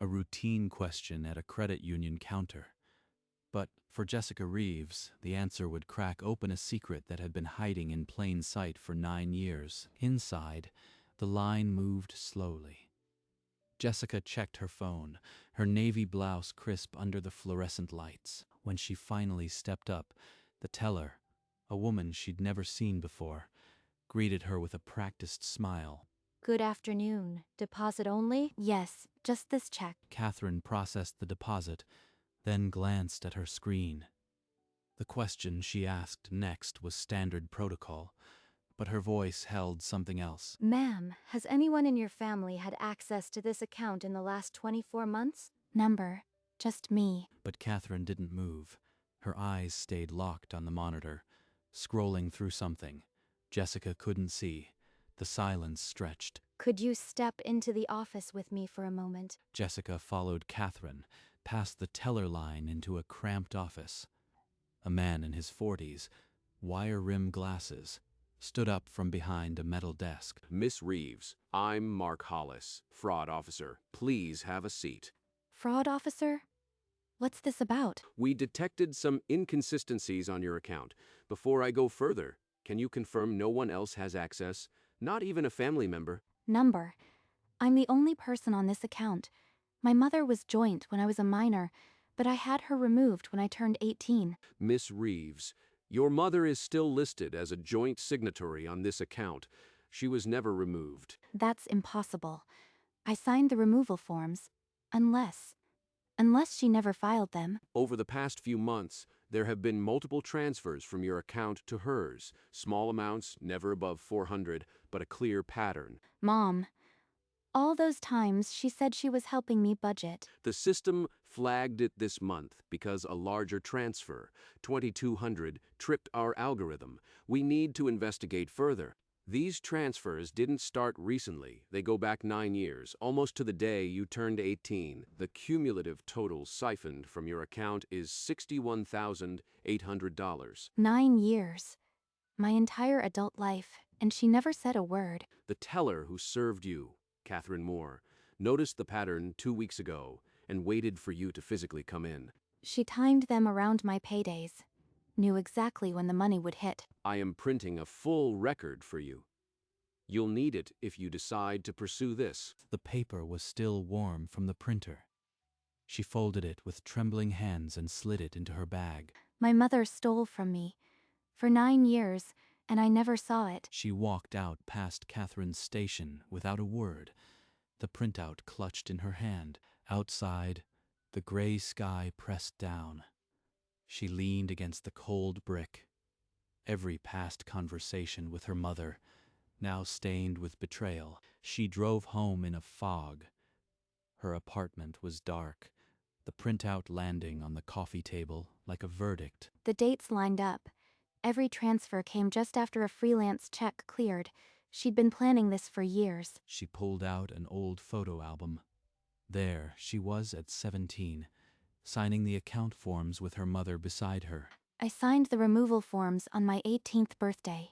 a routine question at a credit union counter. But for Jessica Reeves, the answer would crack open a secret that had been hiding in plain sight for 9 years. Inside, the line moved slowly. Jessica checked her phone, her navy blouse crisp under the fluorescent lights. When she finally stepped up, the teller, a woman she'd never seen before, greeted her with a practiced smile. Good afternoon. Deposit only? Yes, just this check. Catherine processed the deposit, then glanced at her screen. The question she asked next was standard protocol, but her voice held something else. Ma'am, has anyone in your family had access to this account in the last 24 months? Number. Just me. But Catherine didn't move. Her eyes stayed locked on the monitor, scrolling through something Jessica couldn't see. The silence stretched. Could you step into the office with me for a moment? Jessica followed Catherine past the teller line into a cramped office. A man in his 40s, wire-rimmed glasses, stood up from behind a metal desk. Miss Reeves, I'm Mark Hollis, fraud officer. Please have a seat. Fraud officer? What's this about? We detected some inconsistencies on your account. Before I go further, can you confirm no one else has access? Not even a family member? Number. I'm the only person on this account. My mother was joint when I was a minor, but I had her removed when I turned 18. Miss Reeves, your mother is still listed as a joint signatory on this account. She was never removed. That's impossible. I signed the removal forms. Unless she never filed them. Over the past few months, there have been multiple transfers from your account to hers. Small amounts, never above 400, but a clear pattern. Mom, all those times she said she was helping me budget. The system flagged it this month because a larger transfer, 2,200, tripped our algorithm. We need to investigate further. These transfers didn't start recently. They go back 9 years, almost to the day you turned 18. The cumulative total siphoned from your account is $61,800. 9 years. My entire adult life, and she never said a word. The teller who served you, Catherine Moore, noticed the pattern 2 weeks ago and waited for you to physically come in. She timed them around my paydays. Knew exactly when the money would hit. I am printing a full record for you. You'll need it if you decide to pursue this. The paper was still warm from the printer. She folded it with trembling hands and slid it into her bag. My mother stole from me. For 9 years, and I never saw it. She walked out past Catherine's station without a word, the printout clutched in her hand. Outside, the gray sky pressed down. She leaned against the cold brick. Every past conversation with her mother, now stained with betrayal. She drove home in a fog. Her apartment was dark, the printout landing on the coffee table like a verdict. The dates lined up. Every transfer came just after a freelance check cleared. She'd been planning this for years. She pulled out an old photo album. There she was at 17, signing the account forms with her mother beside her. I signed the removal forms on my 18th birthday.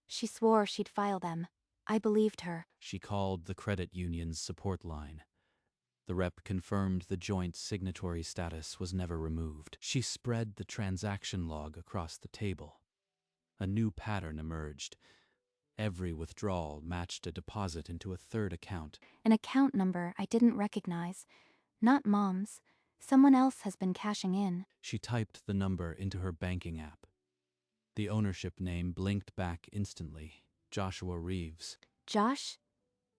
She swore she'd file them. I believed her. She called the credit union's support line. The rep confirmed the joint signatory status was never removed. She spread the transaction log across the table. A new pattern emerged. Every withdrawal matched a deposit into a third account. An account number I didn't recognize. Not Mom's. Someone else has been cashing in. She typed the number into her banking app. The ownership name blinked back instantly. Joshua Reeves. Josh?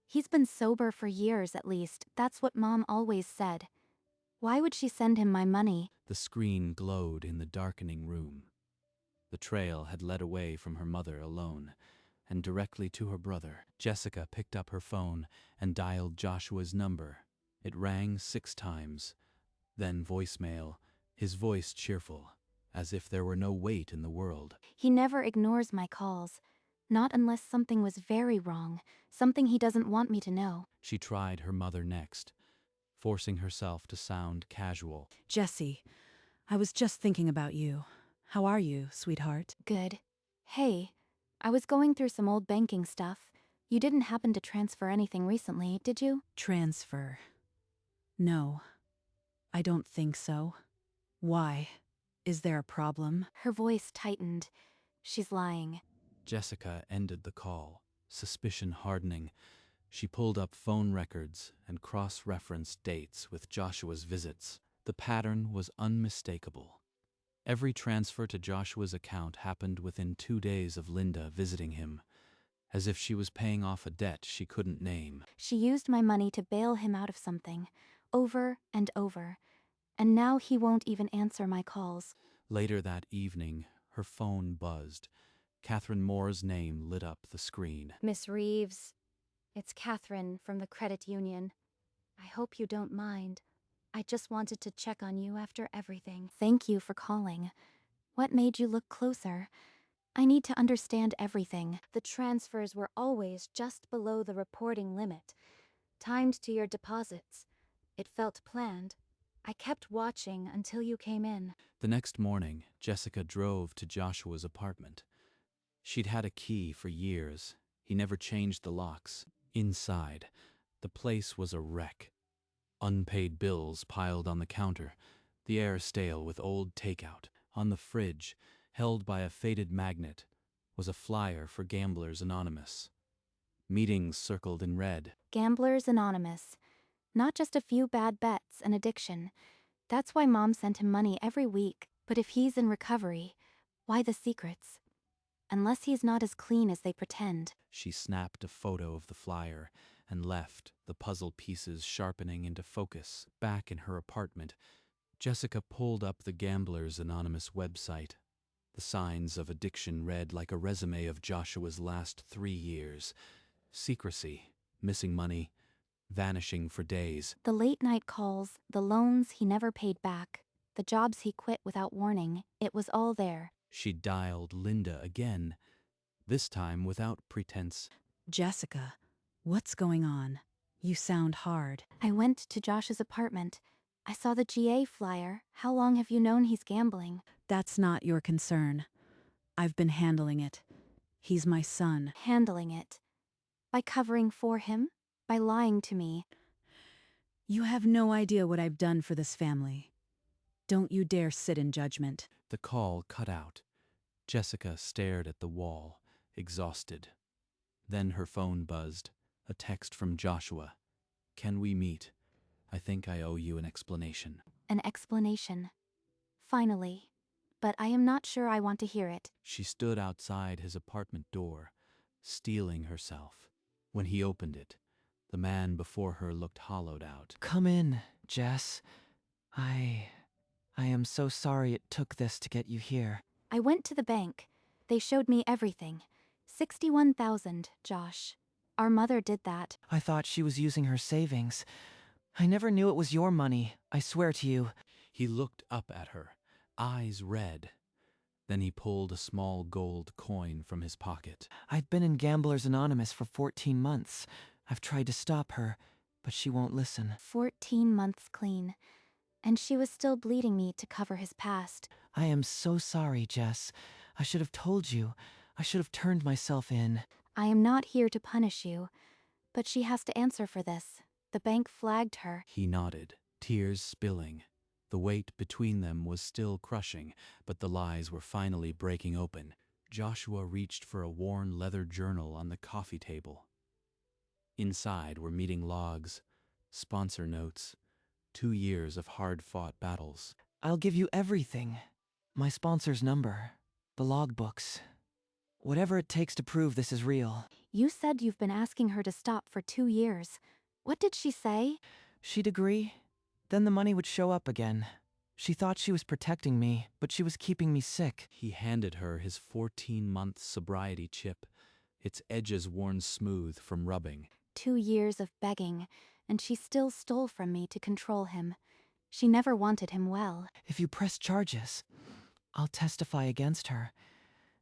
He's been sober for years at least. That's what Mom always said. Why would she send him my money? The screen glowed in the darkening room. The trail had led away from her mother alone, and directly to her brother. Jessica picked up her phone and dialed Joshua's number. It rang 6 times. Then voicemail, his voice cheerful, as if there were no weight in the world. He never ignores my calls. Not unless something was very wrong, something he doesn't want me to know. She tried her mother next, forcing herself to sound casual. Jessie, I was just thinking about you. How are you, sweetheart? Good. Hey, I was going through some old banking stuff. You didn't happen to transfer anything recently, did you? Transfer. No, I don't think so. Why? Is there a problem? Her voice tightened. She's lying. Jessica ended the call, suspicion hardening. She pulled up phone records and cross-referenced dates with Joshua's visits. The pattern was unmistakable. Every transfer to Joshua's account happened within 2 days of Linda visiting him, as if she was paying off a debt she couldn't name. She used my money to bail him out of something, over and over. And now he won't even answer my calls. Later that evening, her phone buzzed. Catherine Moore's name lit up the screen. Miss Reeves, it's Catherine from the credit union. I hope you don't mind. I just wanted to check on you after everything. Thank you for calling. What made you look closer? I need to understand everything. The transfers were always just below the reporting limit, timed to your deposits. It felt planned. I kept watching until you came in. The next morning, Jessica drove to Joshua's apartment. She'd had a key for years. He never changed the locks. Inside, the place was a wreck. Unpaid bills piled on the counter, the air stale with old takeout. On the fridge, held by a faded magnet, was a flyer for Gamblers Anonymous. Meetings circled in red. Gamblers Anonymous. Not just a few bad bets and addiction. That's why Mom sent him money every week. But if he's in recovery, why the secrets? Unless he's not as clean as they pretend. She snapped a photo of the flyer and left, the puzzle pieces sharpening into focus. Back in her apartment, Jessica pulled up the Gamblers Anonymous website. The signs of addiction read like a resume of Joshua's last 3 years. Secrecy, missing money, vanishing for days. The late-night calls, the loans he never paid back, the jobs he quit without warning, it was all there. She dialed Linda again, this time without pretense. Jessica, what's going on? You sound hard. I went to Josh's apartment. I saw the GA flyer. How long have you known he's gambling? That's not your concern. I've been handling it. He's my son. Handling it. By covering for him? By lying to me? You have no idea what I've done for this family. Don't you dare sit in judgment. The call cut out. Jessica stared at the wall, exhausted. Then her phone buzzed, a text from Joshua. "Can we meet? I think I owe you an explanation." An explanation. Finally. But I am not sure I want to hear it. She stood outside his apartment door, steeling herself. When he opened it, the man before her looked hollowed out. Come in, Jess. I am so sorry it took this to get you here. I went to the bank. They showed me everything. 61,000, Josh. Our mother did that. I thought she was using her savings. I never knew it was your money, I swear to you. He looked up at her, eyes red. Then he pulled a small gold coin from his pocket. I'd been in Gamblers Anonymous for 14 months. I've tried to stop her, but she won't listen. 14 months clean. And she was still bleeding me to cover his past. I am so sorry, Jess. I should have told you. I should have turned myself in. I am not here to punish you. But she has to answer for this. The bank flagged her. He nodded, tears spilling. The weight between them was still crushing, but the lies were finally breaking open. Joshua reached for a worn leather journal on the coffee table. Inside were meeting logs, sponsor notes, 2 years of hard-fought battles. I'll give you everything. My sponsor's number, the logbooks. Whatever it takes to prove this is real. You said you've been asking her to stop for 2 years. What did she say? She'd agree. Then the money would show up again. She thought she was protecting me, but she was keeping me sick. He handed her his 14-month sobriety chip, its edges worn smooth from rubbing. 2 years of begging, and she still stole from me to control him. She never wanted him well. If you press charges, I'll testify against her.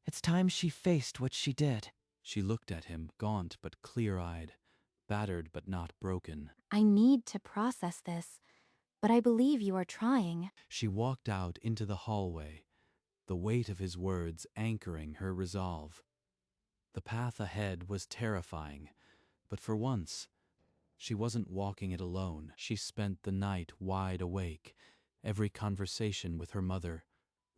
It's time she faced what she did. She looked at him, gaunt but clear-eyed, battered but not broken. I need to process this, but I believe you are trying. She walked out into the hallway, the weight of his words anchoring her resolve. The path ahead was terrifying, but for once, She wasn't walking it alone. She spent the night wide awake, every conversation with her mother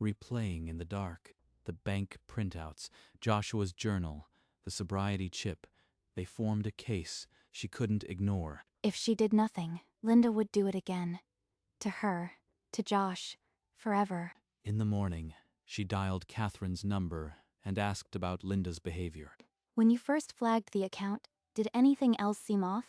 replaying in the dark. The bank printouts, Joshua's journal, the sobriety chip, they formed a case she couldn't ignore. If she did nothing, Linda would do it again. To her, to Josh, forever. In the morning, she dialed Catherine's number and asked about Linda's behavior. When you first flagged the account, did anything else seem off?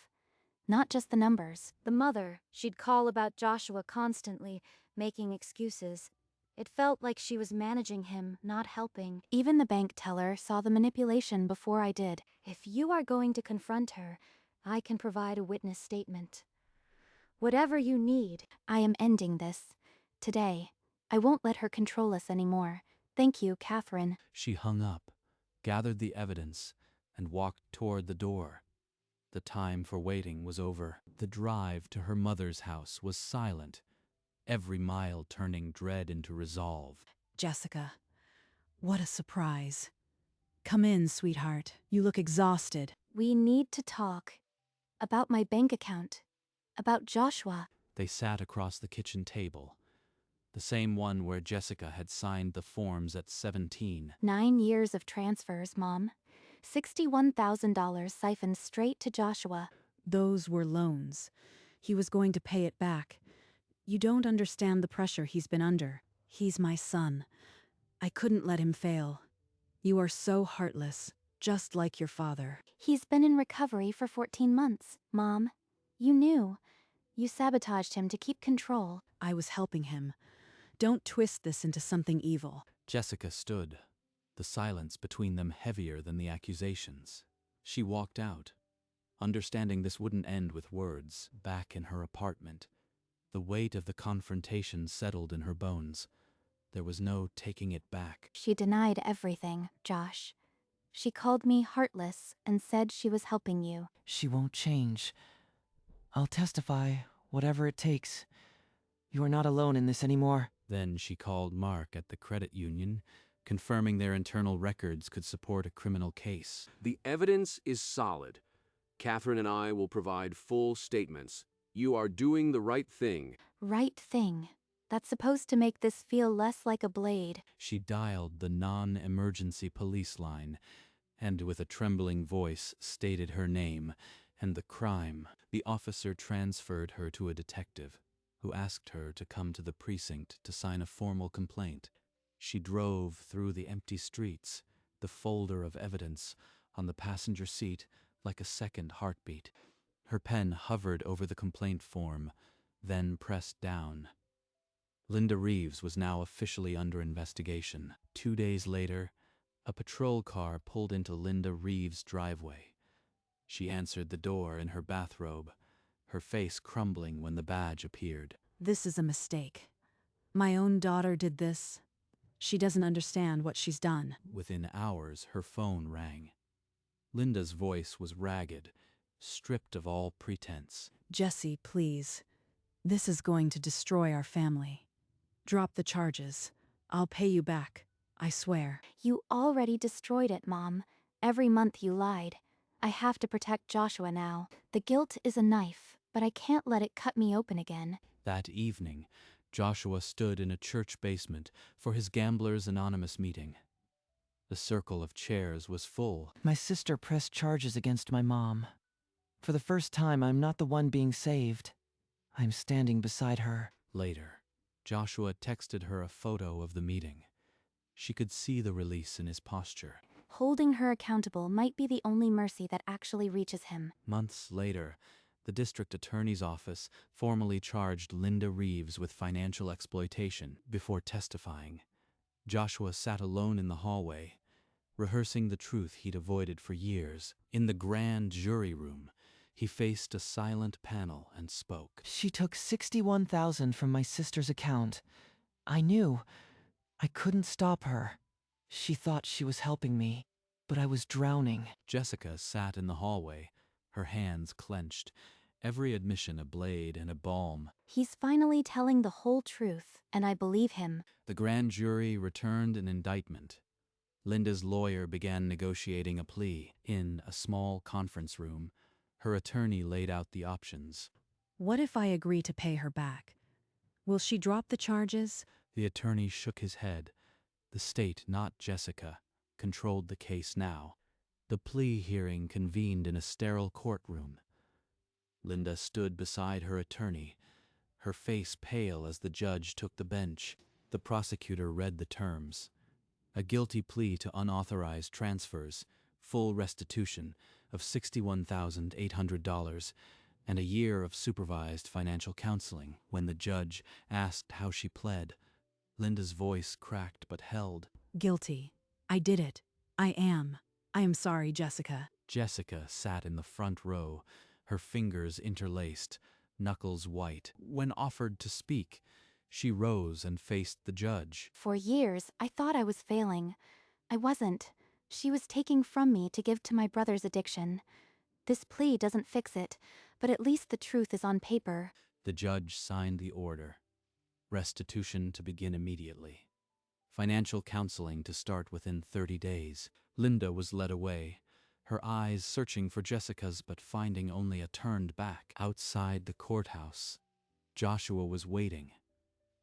Not just the numbers. The mother, she'd call about Joshua constantly, making excuses. It felt like she was managing him, not helping. Even the bank teller saw the manipulation before I did. If you are going to confront her, I can provide a witness statement. Whatever you need, I am ending this. Today. I won't let her control us anymore. Thank you, Catherine. She hung up, gathered the evidence, and walked toward the door. The time for waiting was over. The drive to her mother's house was silent, every mile turning dread into resolve. Jessica, what a surprise. Come in, sweetheart. You look exhausted. We need to talk. About my bank account. About Joshua. They sat across the kitchen table, the same one where Jessica had signed the forms at 17. 9 years of transfers, Mom. $61,000 siphoned straight to Joshua. Those were loans. He was going to pay it back. You don't understand the pressure he's been under. He's my son. I couldn't let him fail. You are so heartless, just like your father. He's been in recovery for 14 months, Mom. You knew. You sabotaged him to keep control. I was helping him. Don't twist this into something evil. Jessica stood, the silence between them heavier than the accusations. She walked out, understanding this wouldn't end with words. Back in her apartment, the weight of the confrontation settled in her bones. There was no taking it back. She denied everything, Josh. She called me heartless and said she was helping you. She won't change. I'll testify, whatever it takes. You are not alone in this anymore. Then she called Mark at the credit union, confirming their internal records could support a criminal case. The evidence is solid. Catherine and I will provide full statements. You are doing the right thing. Right thing. That's supposed to make this feel less like a blade. She dialed the non-emergency police line and with a trembling voice stated her name and the crime. The officer transferred her to a detective, who asked her to come to the precinct to sign a formal complaint. She drove through the empty streets, the folder of evidence on the passenger seat like a second heartbeat. Her pen hovered over the complaint form, then pressed down. Linda Reeves was now officially under investigation. 2 days later, a patrol car pulled into Linda Reeves' driveway. She answered the door in her bathrobe, her face crumbling when the badge appeared. This is a mistake. My own daughter did this. She doesn't understand what she's done. Within hours, her phone rang. Linda's voice was ragged, stripped of all pretense. Jesse, please. This is going to destroy our family. Drop the charges. I'll pay you back. I swear. You already destroyed it, Mom. Every month you lied. I have to protect Joshua now. The guilt is a knife, but I can't let it cut me open again. That evening, Joshua stood in a church basement for his Gamblers Anonymous meeting. The circle of chairs was full. My sister pressed charges against my mom. For the first time, I'm not the one being saved. I'm standing beside her. Later, Joshua texted her a photo of the meeting. She could see the release in his posture. Holding her accountable might be the only mercy that actually reaches him. Months later, the district attorney's office formally charged Linda Reeves with financial exploitation. Before testifying, Joshua sat alone in the hallway, rehearsing the truth he'd avoided for years. In the grand jury room, he faced a silent panel and spoke. She took $61,000 from my sister's account. I knew. I couldn't stop her. She thought she was helping me, but I was drowning. Jessica sat in the hallway, her hands clenched, every admission a blade and a balm. He's finally telling the whole truth, and I believe him. The grand jury returned an indictment. Linda's lawyer began negotiating a plea. In a small conference room, Her attorney laid out the options. What if I agree to pay her back? Will she drop the charges? The attorney shook his head. The state, not Jessica, controlled the case now. The plea hearing convened in a sterile courtroom. Linda stood beside her attorney, her face pale as the judge took the bench. The prosecutor read the terms. A guilty plea to unauthorized transfers, full restitution of $61,800, and a year of supervised financial counseling. When the judge asked how she pled, Linda's voice cracked but held. Guilty. I did it. I am. I am sorry, Jessica. Jessica sat in the front row, her fingers interlaced, knuckles white. When offered to speak, she rose and faced the judge. For years, I thought I was failing. I wasn't. She was taking from me to give to my brother's addiction. This plea doesn't fix it, but at least the truth is on paper. The judge signed the order. Restitution to begin immediately. Financial counseling to start within 30 days. Linda was led away, her eyes searching for Jessica's but finding only a turned back. Outside the courthouse, Joshua was waiting.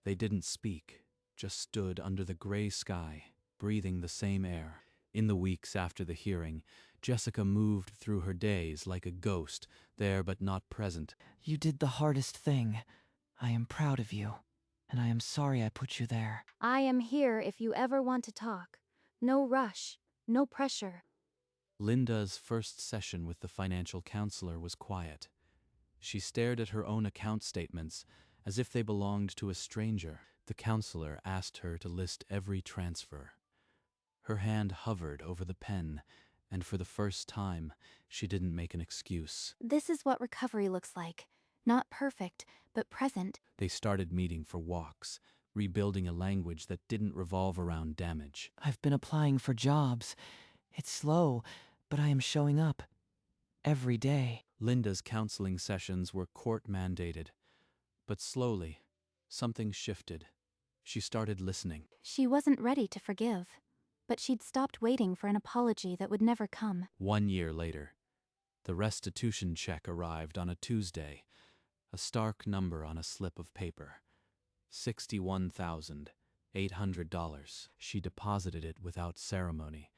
They didn't speak, just stood under the gray sky, breathing the same air. In the weeks after the hearing, Jessica moved through her days like a ghost, there but not present. You did the hardest thing. I am proud of you, and I am sorry I put you there. I am here if you ever want to talk. No rush, no pressure. Linda's first session with the financial counselor was quiet. She stared at her own account statements as if they belonged to a stranger. The counselor asked her to list every transfer. Her hand hovered over the pen, and for the first time, she didn't make an excuse. This is what recovery looks like. Not perfect, but present. They started meeting for walks, rebuilding a language that didn't revolve around damage. I've been applying for jobs. It's slow, but I am showing up. Every day. Linda's counseling sessions were court-mandated. But slowly, something shifted. She started listening. She wasn't ready to forgive, but she'd stopped waiting for an apology that would never come. 1 year later, the restitution check arrived on a Tuesday, a stark number on a slip of paper. $61,800. She deposited it without ceremony,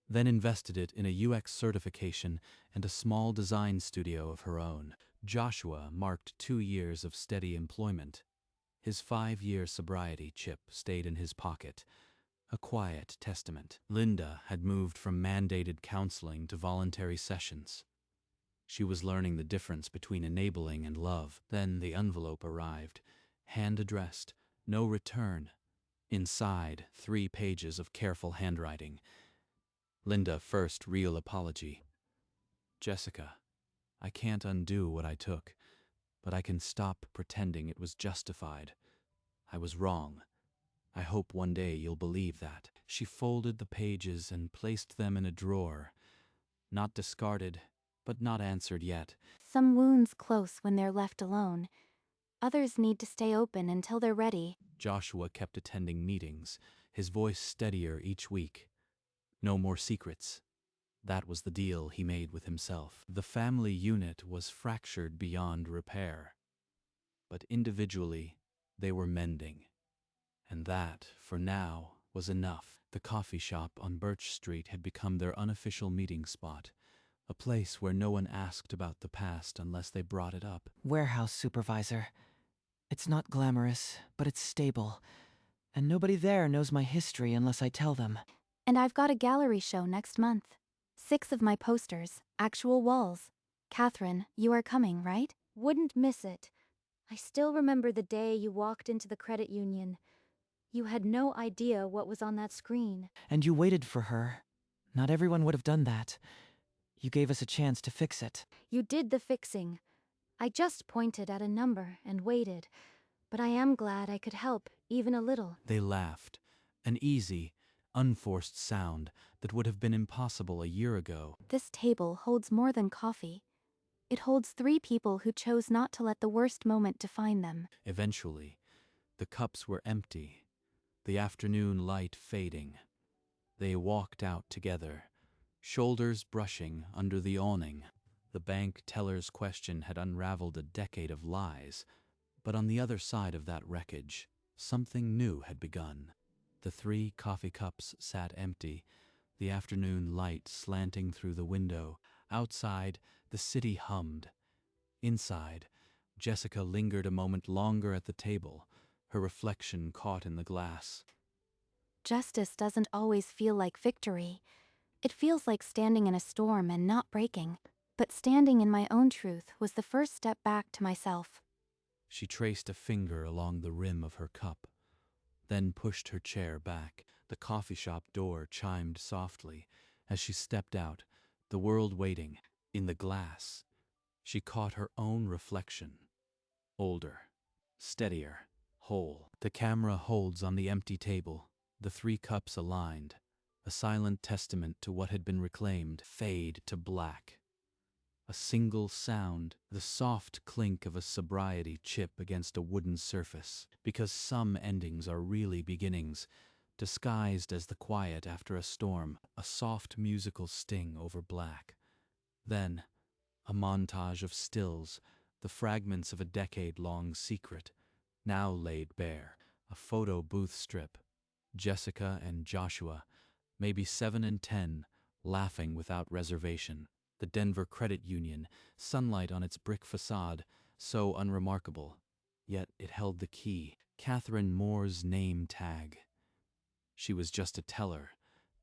then invested it in a UX certification and a small design studio of her own. Joshua marked 2 years of steady employment. His 5-year sobriety chip stayed in his pocket, a quiet testament. Linda had moved from mandated counseling to voluntary sessions. She was learning the difference between enabling and love. Then the envelope arrived, hand-addressed, no return. Inside, 3 pages of careful handwriting. Linda first real apology. Jessica, I can't undo what I took, but I can stop pretending it was justified. I was wrong. I hope one day you'll believe that. She folded the pages and placed them in a drawer. Not discarded, but not answered yet. Some wounds close when they're left alone. Others need to stay open until they're ready. Joshua kept attending meetings, his voice steadier each week. No more secrets. That was the deal he made with himself. The family unit was fractured beyond repair. But individually, they were mending. And that, for now, was enough. The coffee shop on Birch Street had become their unofficial meeting spot, a place where no one asked about the past unless they brought it up. Warehouse supervisor. It's not glamorous, but it's stable. And nobody there knows my history unless I tell them. And I've got a gallery show next month. 6 of my posters, actual walls. Catherine, you are coming, right? Wouldn't miss it. I still remember the day you walked into the credit union. You had no idea what was on that screen. And you waited for her. Not everyone would have done that. You gave us a chance to fix it. You did the fixing. I just pointed at a number and waited. But I am glad I could help, even a little. They laughed, an easy, unforced sound that would have been impossible a year ago. This table holds more than coffee. It holds 3 people who chose not to let the worst moment define them. Eventually, the cups were empty, the afternoon light fading. They walked out together, shoulders brushing under the awning. The bank teller's question had unraveled a decade of lies, but on the other side of that wreckage, something new had begun. The 3 coffee cups sat empty, the afternoon light slanting through the window. Outside, the city hummed. Inside, Jessica lingered a moment longer at the table, her reflection caught in the glass. Justice doesn't always feel like victory. It feels like standing in a storm and not breaking. But standing in my own truth was the first step back to myself. She traced a finger along the rim of her cup, then pushed her chair back. The coffee shop door chimed softly as she stepped out, the world waiting. In the glass, she caught her own reflection. Older, steadier, whole. The camera holds on the empty table, the 3 cups aligned, a silent testament to what had been reclaimed. Fade to black. A single sound, the soft clink of a sobriety chip against a wooden surface, because some endings are really beginnings, disguised as the quiet after a storm, a soft musical sting over black. Then, a montage of stills, the fragments of a decade-long secret, now laid bare, a photo booth strip. Jessica and Joshua, maybe 7 and 10, laughing without reservation. The Denver Credit Union, sunlight on its brick facade, so unremarkable, yet it held the key, Catherine Moore's name tag. She was just a teller,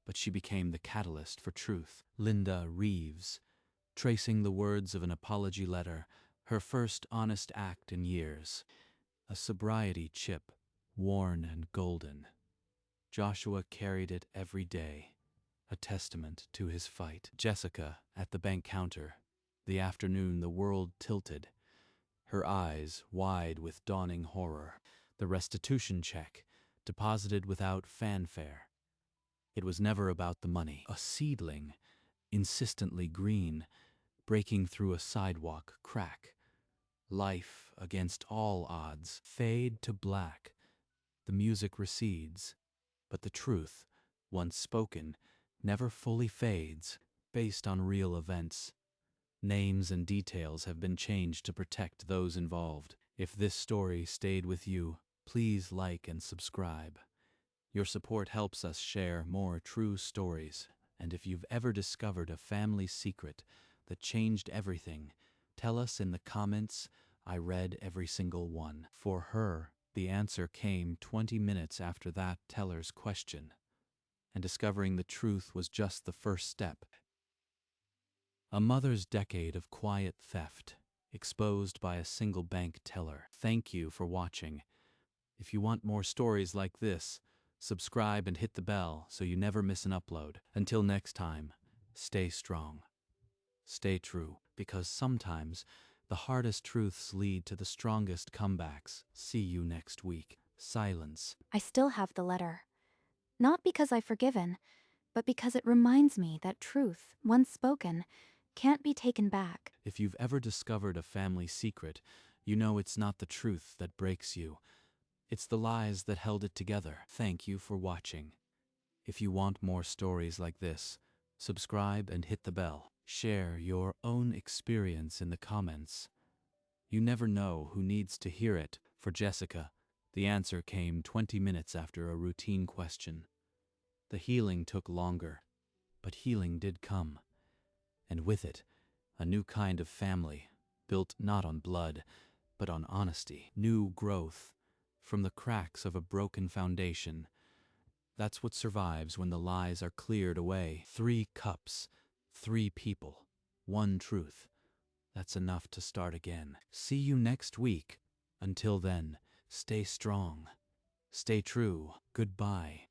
but she became the catalyst for truth. Linda Reeves, tracing the words of an apology letter, her first honest act in years. A sobriety chip, worn and golden. Joshua carried it every day, a testament to his fight. Jessica, at the bank counter, the afternoon the world tilted, her eyes wide with dawning horror. The restitution check, deposited without fanfare. It was never about the money. A seedling, insistently green, breaking through a sidewalk crack. Life against all odds. Fade to black. The music recedes, but the truth, once spoken, never fully fades, based on real events. Names and details have been changed to protect those involved. If this story stayed with you, please like and subscribe. Your support helps us share more true stories, and if you've ever discovered a family secret that changed everything, tell us in the comments. I read every single one. For her, the answer came 20 minutes after that teller's question, and discovering the truth was just the first step. A mother's decade of quiet theft, exposed by a single bank teller. Thank you for watching. If you want more stories like this, subscribe and hit the bell so you never miss an upload. Until next time, stay strong. Stay true, because sometimes the hardest truths lead to the strongest comebacks. See you next week. Silence. I still have the letter. Not because I've forgiven, but because it reminds me that truth, once spoken, can't be taken back. If you've ever discovered a family secret, you know it's not the truth that breaks you. It's the lies that held it together. Thank you for watching. If you want more stories like this, subscribe and hit the bell. Share your own experience in the comments. You never know who needs to hear it. For Jessica, the answer came 20 minutes after a routine question. The healing took longer, but healing did come. And with it, a new kind of family, built not on blood, but on honesty. New growth, from the cracks of a broken foundation. That's what survives when the lies are cleared away. 3 cups, 3 people, 1 truth. That's enough to start again. See you next week. Until then, stay strong. Stay true. Goodbye.